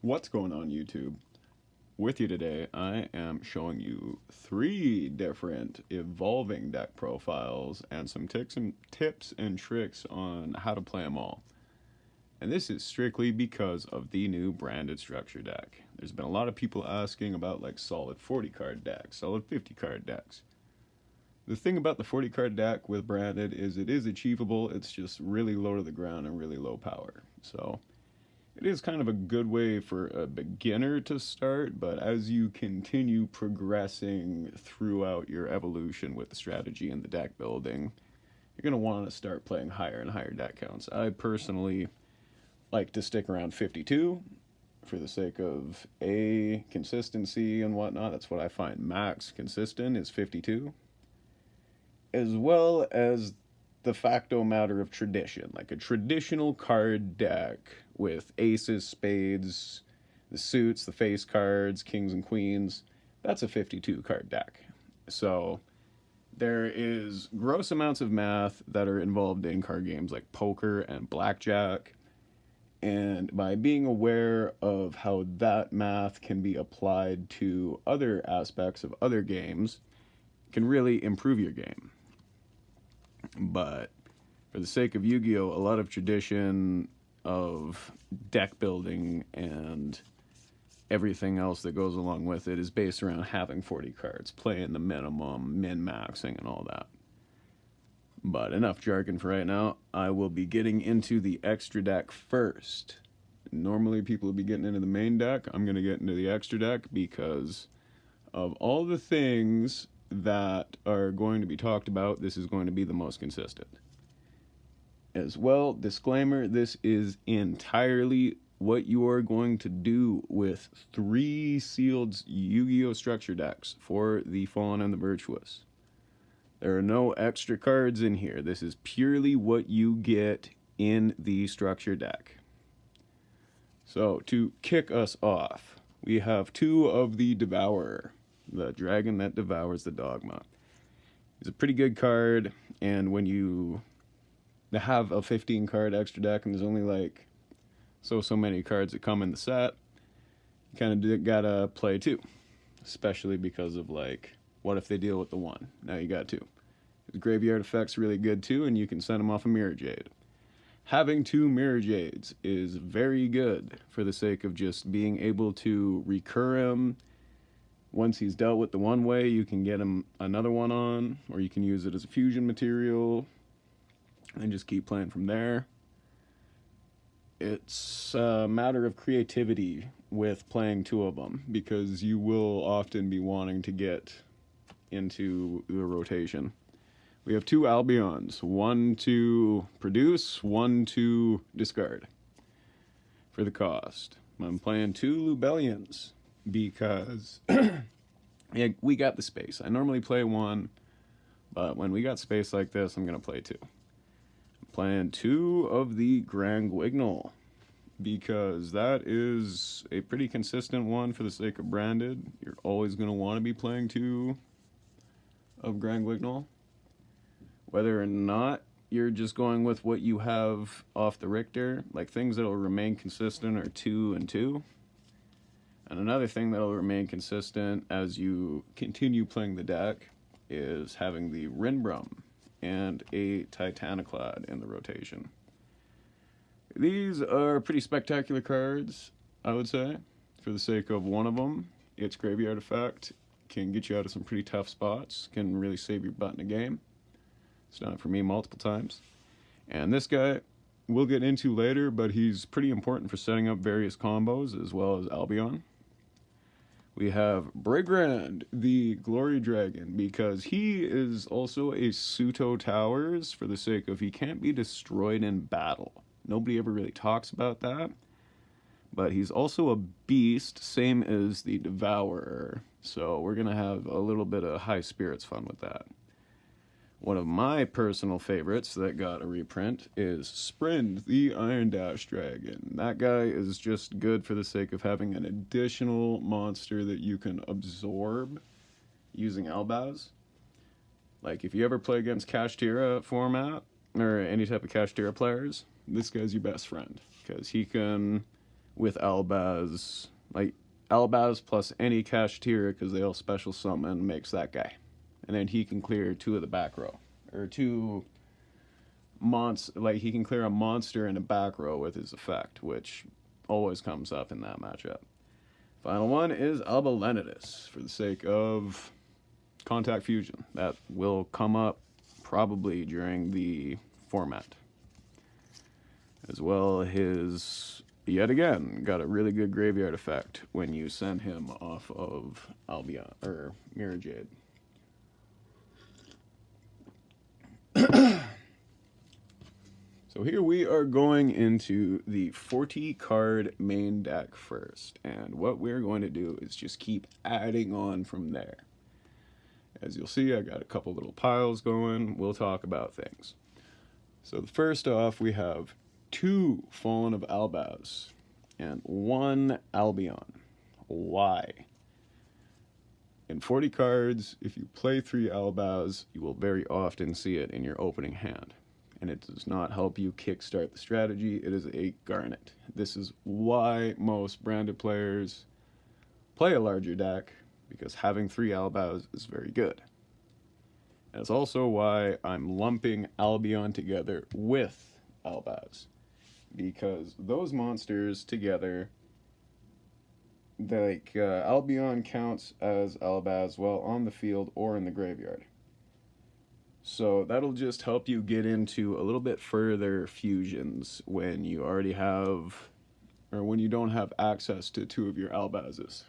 What's going on, YouTube? With you today, I am showing you three different evolving deck profiles and some tips and tricks on how to play them all. And this is strictly because of the new branded structure deck. There's been a lot of people asking about like solid 40 card decks, solid 50 card decks. The thing about the 40 card deck with branded is it is achievable, it's just really low to the ground and really low power. So it is kind of a good way for a beginner to start, but as you continue progressing throughout your evolution with the strategy and the deck building, you're going to want to start playing higher and higher deck counts. I personally like to stick around 52 for the sake of A, consistency and whatnot. That's what I find max consistent is 52, as well as the facto matter of tradition, like a traditional card deck with aces, spades, the suits, the face cards, kings and queens. That's a 52 card deck. So there is gross amounts of math that are involved in card games like poker and blackjack. And by being aware of how that math can be applied to other aspects of other games, can really improve your game. But for the sake of Yu-Gi-Oh, a lot of tradition of deck building and everything else that goes along with it is based around having 40 cards, playing the minimum, min-maxing, and all that. But enough jargon for right now. I will be getting into the extra deck first. Normally people will be getting into the main deck. I'm going to get into the extra deck because of all the things that are going to be talked about, this is going to be the most consistent. As well, disclaimer, this is entirely what you are going to do with 3 sealed Yu-Gi-Oh! Structure decks for the Fallen and the Virtuous. There are no extra cards in here. This is purely what you get in the structure deck. So, to kick us off, we have 2 of the Devourer, the dragon that devours the dogma. It's a pretty good card, and when you have a 15 card extra deck and there's only like so many cards that come in the set, you kind of gotta play 2, especially because of like, what if they deal with the 1? Now you got 2. The graveyard effect's really good too, and you can send them off a Mirror Jade. Having 2 Mirror Jades is very good for the sake of just being able to recur him. Once he's dealt with the one way, you can get him another one on, or you can use it as a fusion material and just keep playing from there. It's a matter of creativity with playing 2 of them, because you will often be wanting to get into the rotation. We have 2 Albions, 1 to produce, 1 to discard for the cost. I'm playing 2 Lubellions because yeah, we got the space. I normally play 1, but when we got space like this, I'm going to play 2. I'm playing 2 of the Grand Guignol because that is a pretty consistent one for the sake of branded. You're always going to want to be playing 2 of Grand Guignol. Whether or not you're just going with what you have off the Richter, like things that will remain consistent are 2 and 2. And another thing that will remain consistent as you continue playing the deck is having the Rinbrum and a Titaniclad in the rotation. These are pretty spectacular cards, I would say, for the sake of one of them. Its graveyard effect can get you out of some pretty tough spots, can really save your butt in a game. It's done it for me multiple times. And this guy we'll get into later, but he's pretty important for setting up various combos as well as Albion. We have Brigrand, the Glory Dragon, because he is also a Suto Towers for the sake of he can't be destroyed in battle. Nobody ever really talks about that. But he's also a beast, same as the Devourer. So we're going to have a little bit of high spirits fun with that. One of my personal favorites that got a reprint is Sprind, the Iron Dash Dragon. That guy is just good for the sake of having an additional monster that you can absorb using Albaz. Like, if you ever play against Kashtira format, or any type of Kashtira players, this guy's your best friend, because he can with Albaz. Like, Albaz plus any Kashtira, because they all special summon, makes that guy. And then he can clear 2 of the back row. Or 2 like, he can clear a monster in the back row with his effect, which always comes up in that matchup. Final one is Alba Lenidus, for the sake of Contact Fusion. That will come up probably during the format. As well, his, yet again, got a really good graveyard effect when you send him off of Albion, or Mirror Jade. So here we are going into the 40 card main deck first, and what we're going to do is just keep adding on from there. As you'll see, I got a couple little piles going. We'll talk about things. So first off, we have 2 Fallen of Albaz and 1 Albion. Why? In 40 cards, if you play 3 Albaz, you will very often see it in your opening hand. And it does not help you kickstart the strategy. It is a garnet. This is why most branded players play a larger deck, because having 3 Albaz is very good. And it's also why I'm lumping Albion together with Albaz, because those monsters together, like Albion counts as Albaz while on the field or in the graveyard. So that'll just help you get into a little bit further fusions when you already have, or when you don't have access to 2 of your Albazes.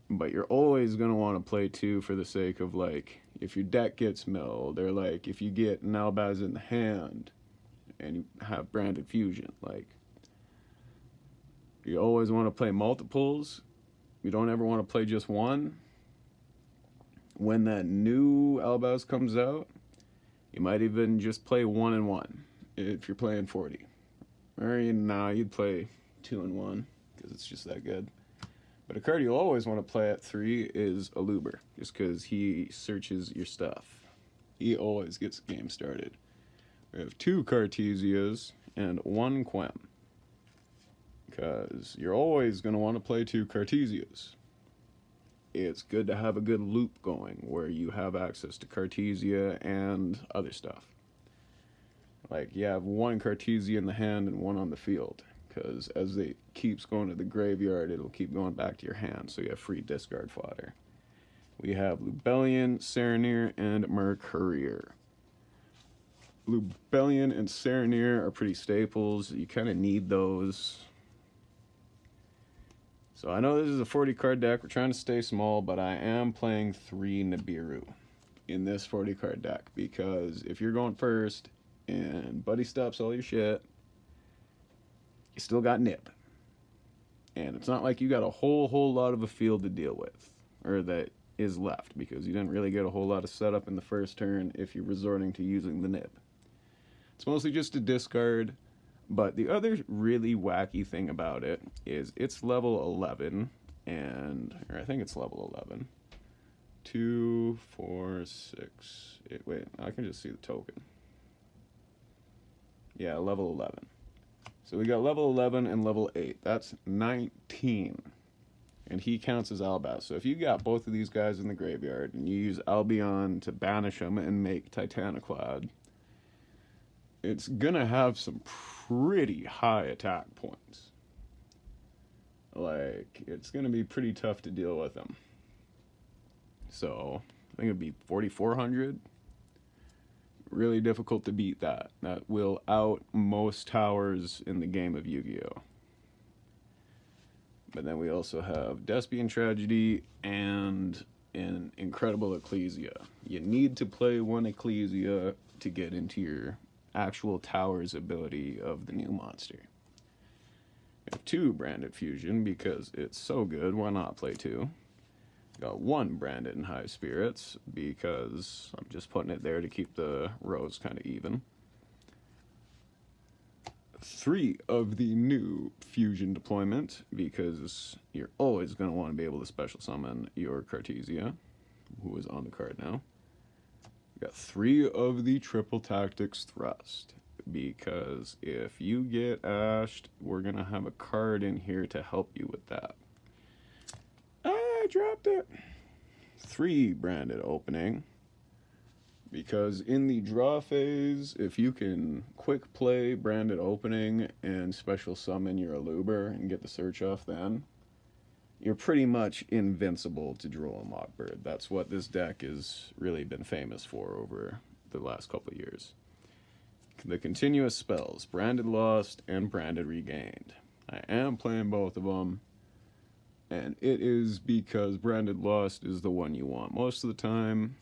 But you're always going to want to play 2 for the sake of, like, if your deck gets milled, or like if you get an Albaz in the hand and you have branded fusion, like, you always want to play multiples. You don't ever want to play just one. When that new Albaz comes out, you might even just play 1 and 1 if you're playing 40. Or you'd play 2 and 1 because it's just that good. But a card you'll always want to play at 3 is Aluber, just because he searches your stuff. He always gets the game started. We have 2 Cartesias and 1 Quem, because you're always going to want to play 2 Cartesias. It's good to have a good loop going where you have access to Cartesia and other stuff. Like, you have 1 Cartesia in the hand and 1 on the field, because as it keeps going to the graveyard, it'll keep going back to your hand, so you have free discard fodder. We have Lubellion, Serenir, and Mercourier. Lubellion and Serenir are pretty staples. You kind of need those. So I know this is a 40 card deck. We're trying to stay small, but I am playing 3 Nibiru in this 40 card deck, because if you're going first and Buddy stops all your shit, you still got Nip. And it's not like you got a whole lot of a field to deal with, or that is left, because you didn't really get a whole lot of setup in the first turn if you're resorting to using the Nip. It's mostly just a discard. But the other really wacky thing about it is it's level 11, or I think it's level 11. 2, 4, 6, 8, wait, I can just see the token. Yeah, level 11. So we got level 11 and level 8. That's 19. And he counts as Albaz. So if you got both of these guys in the graveyard and you use Albion to banish them and make Titaniclad, it's gonna have some pretty high attack points. Like, it's gonna be pretty tough to deal with them. So, I think it'd be 4,400. Really difficult to beat that. That will out most towers in the game of Yu-Gi-Oh! But then we also have Despian Tragedy and an Incredible Ecclesia. You need to play 1 Ecclesia to get into your actual towers ability of the new monster. We have 2 Branded Fusion because it's so good. Why not play 2? Got 1 Branded in High Spirits because I'm just putting it there to keep the rows kind of even. 3 of the new Fusion deployment, because you're always going to want to be able to special summon your Cartesia, who is on the card now. We got 3 of the Triple Tactics Thrust. because if you get ashed, we're gonna have a card in here to help you with that. I dropped it. 3 branded opening. Because in the draw phase, if you can quick play branded opening and special summon your Aluber and get the search off then, you're pretty much invincible to Droll and Lockbird. That's what this deck has really been famous for over the last couple of years. The continuous spells, Branded Lost and Branded Regained. I am playing both of them, and it is because Branded Lost is the one you want most of the time.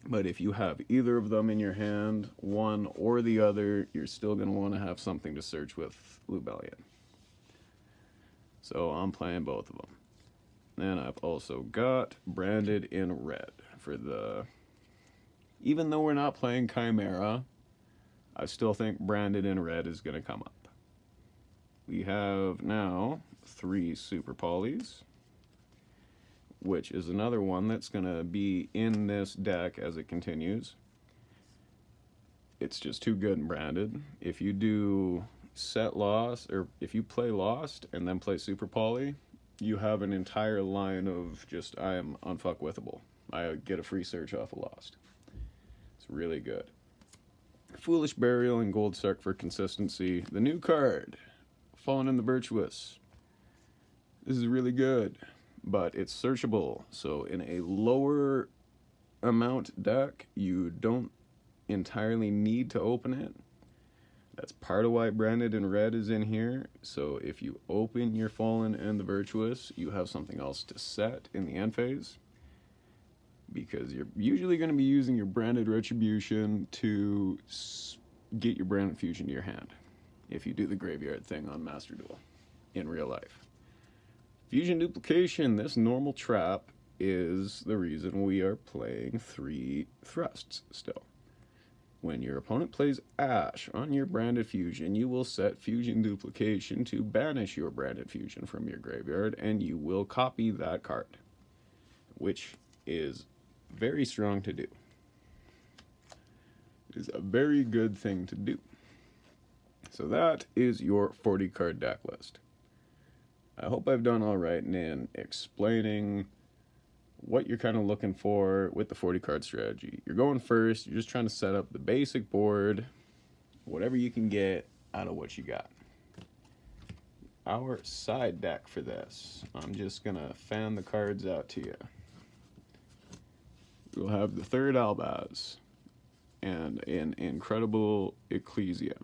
But if you have either of them in your hand, one or the other, you're still going to want to have something to search with Lubellion. So I'm playing both of them. And I've also got Branded in Red for the... Even though we're not playing Chimera, I still think Branded in Red is going to come up. We have now 3 Super Polys, which is another one that's going to be in this deck as it continues. It's just too good and branded. If you do set Lost, or if you play Lost and then play Super Poly, you have an entire line of just, I am unfuckwithable. I get a free search off of Lost. It's really good. Foolish Burial and Gold Sark for consistency. The new card, Fallen in the Virtuous. This is really good, but it's searchable. So in a lower amount deck, you don't entirely need to open it. That's part of why Branded in Red is in here. So if you open your Fallen and the Virtuous, you have something else to set in the end phase, because you're usually going to be using your Branded Retribution to get your Branded Fusion to your hand if you do the graveyard thing on Master Duel in real life. Fusion Duplication, this normal trap, is the reason we are playing 3 thrusts still. When your opponent plays Ash on your Branded Fusion, you will set Fusion Duplication to banish your Branded Fusion from your graveyard, and you will copy that card, which is very strong to do. It is a very good thing to do. So that is your 40 card deck list. I hope I've done all right in explaining what you're kind of looking for with the 40 card strategy. You're going first, you're just trying to set up the basic board, whatever you can get out of what you got. Our side deck for this, I'm just going to fan the cards out to you. We'll have the 3rd Albaz and an incredible Ecclesia.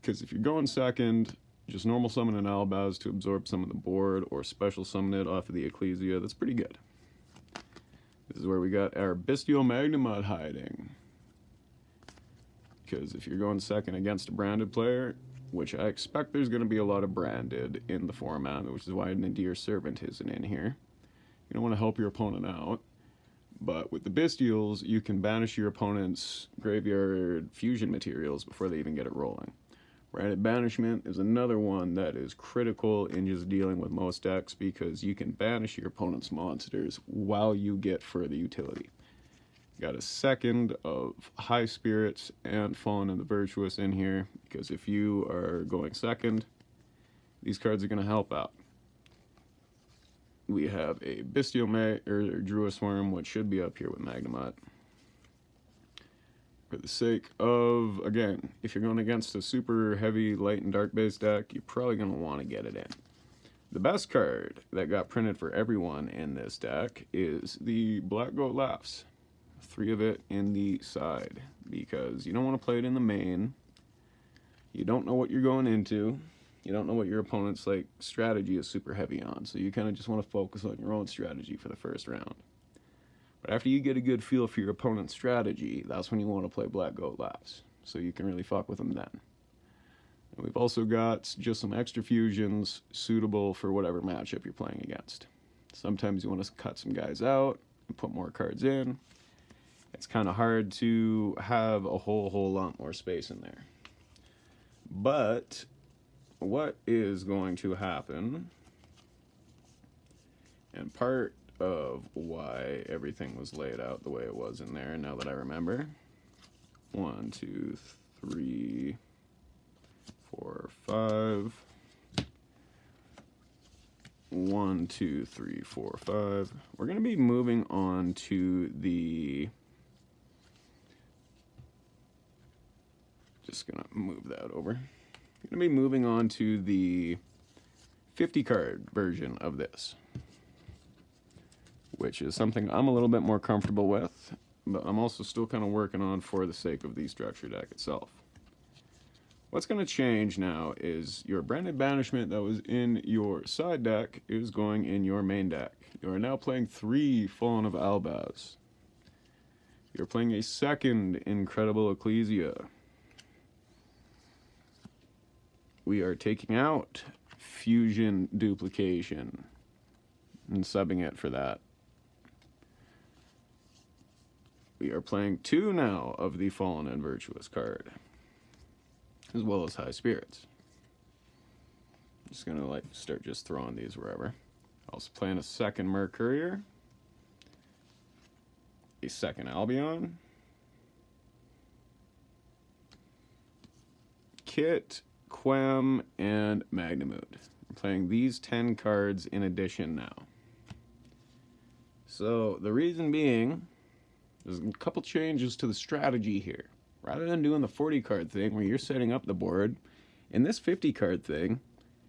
Because if you're going second, just normal summon an Albaz to absorb some of the board, or special summon it off of the Ecclesia. That's pretty good. This is where we got our Bystial Magnemite hiding. Because if you're going second against a branded player, which I expect there's going to be a lot of branded in the format, which is why Nadir Servant isn't in here. You don't want to help your opponent out. But with the Bystials, you can banish your opponent's graveyard fusion materials before they even get it rolling. Branded Banishment is another one that is critical in just dealing with most decks, because you can banish your opponent's monsters while you get further utility. Got a 2nd of High Spirits and Fallen in the Virtuous in here, because if you are going second, these cards are going to help out. We have a Bystial Druid Worm, which should be up here with Magnemite. For the sake of, again, if you're going against a super heavy light and dark based deck, you're probably going to want to get it in. The best card that got printed for everyone in this deck is the Black Goat Laughs. 3 of it in the side, because you don't want to play it in the main. You don't know what you're going into. You don't know what your opponent's strategy is super heavy on, so you kind of just want to focus on your own strategy for the first round. But after you get a good feel for your opponent's strategy, that's when you want to play Black Goat Laughs, so you can really fuck with them then. And we've also got just some extra fusions suitable for whatever matchup you're playing against. Sometimes you want to cut some guys out and put more cards in. It's kind of hard to have a whole lot more space in there. But what is going to happen, and part of why everything was laid out the way it was in there, now that I remember, 1, 2, 3, 4, 5. 1, 2, 3, 4, 5. We're going to be moving on to the... Just going to move that over. Going to be moving on to the 50 card version of this, which is something I'm a little bit more comfortable with, but I'm also still kind of working on for the sake of the structure deck itself. What's going to change now is your Branded Banishment that was in your side deck is going in your main deck. You are now playing 3 Fallen of Albaz. You're playing a second Incredible Ecclesia. We are taking out Fusion Duplication and subbing it for that. We are playing 2 now of the Fallen and Virtuous card, as well as High Spirits. I'm just gonna start just throwing these wherever. Also playing a second Mercurier, a second Albion, Kit, Quem, and Magnamud. I'm playing these 10 cards in addition now. So the reason being, there's a couple changes to the strategy here. Rather than doing the 40 card thing where you're setting up the board, in this 50 card thing,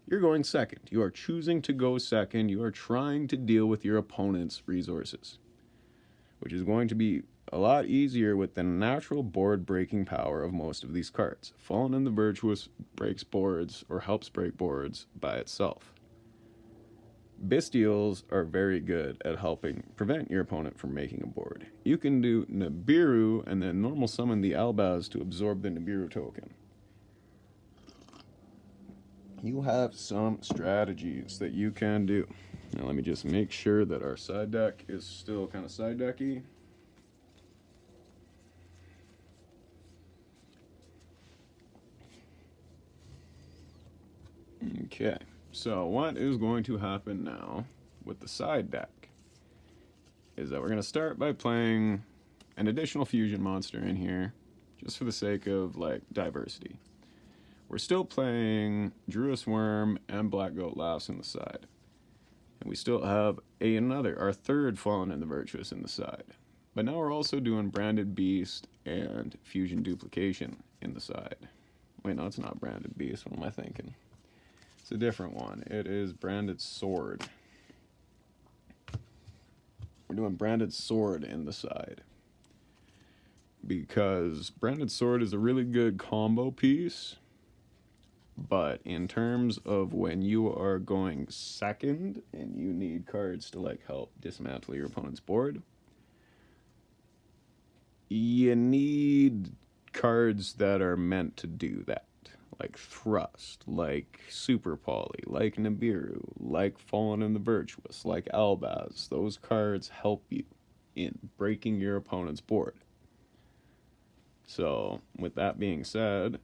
you're going second. You are choosing to go second. You are trying to deal with your opponent's resources, which is going to be a lot easier with the natural board breaking power of most of these cards. Fallen and the Virtuous breaks boards or helps break boards by itself. Bystials are very good at helping prevent your opponent from making a board. You can do Nibiru and then normal summon the Albaz to absorb the Nibiru token. You have some strategies that you can do. Now let me just make sure that our side deck is still kind of side decky. Okay, so what is going to happen now with the side deck is that we're going to start by playing an additional fusion monster in here, just for the sake of diversity. We're still playing Druis Worm and Black Goat Laughs in the side. And we still have our third Fallen and the Virtuous in the side. But now we're also doing Branded Beast and Fusion Duplication in the side. Wait, no, it's not Branded Beast. What am I thinking? It's a different one. It is Branded Sword. We're doing Branded Sword in the side, because Branded Sword is a really good combo piece, but in terms of when you are going second and you need cards to help dismantle your opponent's board, you need cards that are meant to do that. Like Thrust, like Super Poly, like Nibiru, like Fallen and the Virtuous, like Albaz. Those cards help you in breaking your opponent's board. So, with that being said,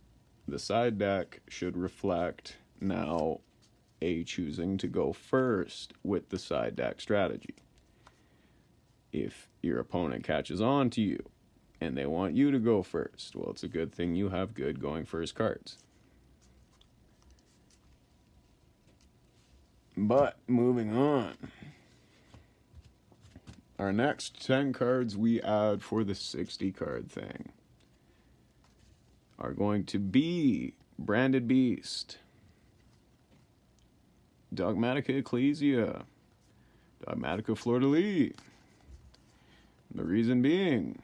the side deck should reflect now choosing to go first with the side deck strategy. If your opponent catches on to you and they want you to go first, well, it's a good thing you have good going first cards. But moving on, our next 10 cards we add for the 60 card thing are going to be Branded Beast, Dogmatica Ecclesia, Dogmatica Fleur-de-Lis. The reason being,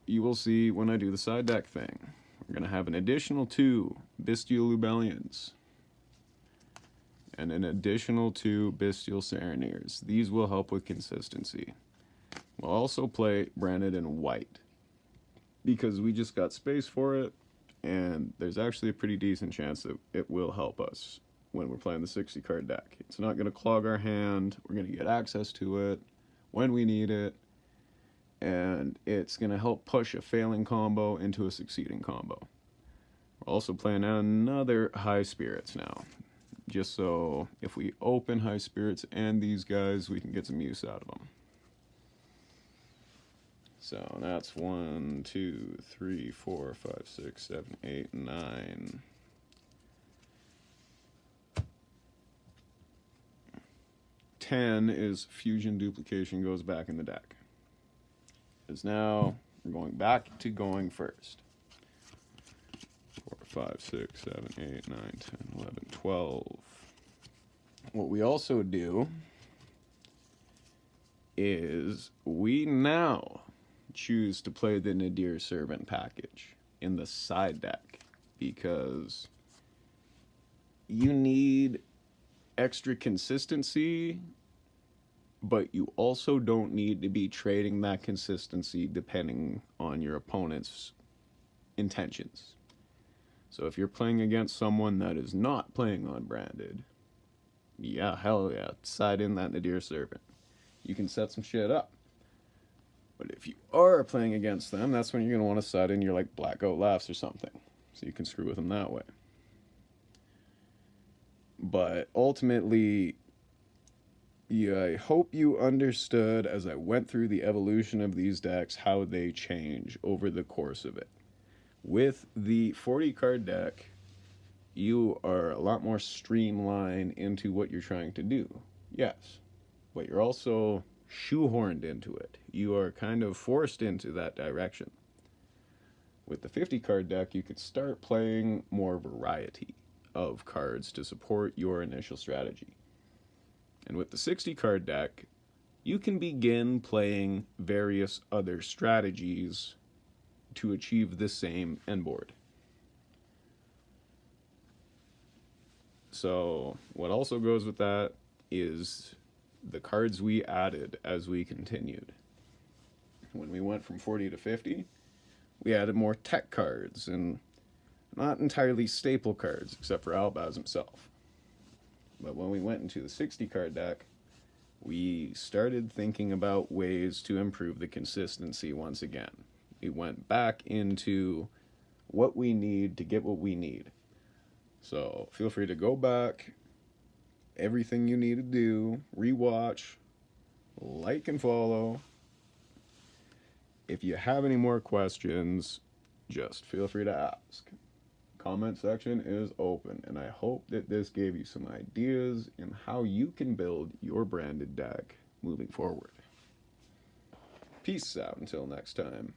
you will see when I do the side deck thing, we're going to have an additional 2 Bystial Lubellions and an additional 2 Bystial Sereneers. These will help with consistency. We'll also play Branded in white, because we just got space for it, and there's actually a pretty decent chance that it will help us when we're playing the 60 card deck. It's not going to clog our hand. We're going to get access to it when we need it, and it's going to help push a failing combo into a succeeding combo. We're also playing another High Spirits now, just so if we open High Spirits and these guys, we can get some use out of them. So that's 1, 2, 3, 4, 5, 6, 7, 8, 9. 10 is fusion duplication goes back in the deck. Because now we're going back to going first. 4, 5, 6, 7, 8, 9, 10, 11, 12. What we also do is we now choose to play the Nadir Servant package in the side deck because you need extra consistency, but you also don't need to be trading that consistency depending on your opponent's intentions. So if you're playing against someone that is not playing on branded, yeah, hell yeah, side in that Nadir Servant. You can set some shit up. But if you are playing against them, that's when you're going to want to side in your like Blackout Laughs or something. So you can screw with them that way. But ultimately, yeah, I hope you understood as I went through the evolution of these decks how they change over the course of it. With the 40 card deck, you are a lot more streamlined into what you're trying to do. Yes, but you're also shoehorned into it. You are kind of forced into that direction. With the 50 card deck, you could start playing more variety of cards to support your initial strategy. And with the 60 card deck, you can begin playing various other strategies to achieve the same end board. So what also goes with that is the cards we added as we continued. When we went from 40 to 50, we added more tech cards and not entirely staple cards, except for Albaz himself. But when we went into the 60 card deck, we started thinking about ways to improve the consistency once again. We went back into what we need to get what we need. So feel free to go back, everything you need to do, rewatch, like and follow. If you have any more questions, just feel free to ask. Comment section is open, and I hope that this gave you some ideas in how you can build your branded deck moving forward. Peace out until next time.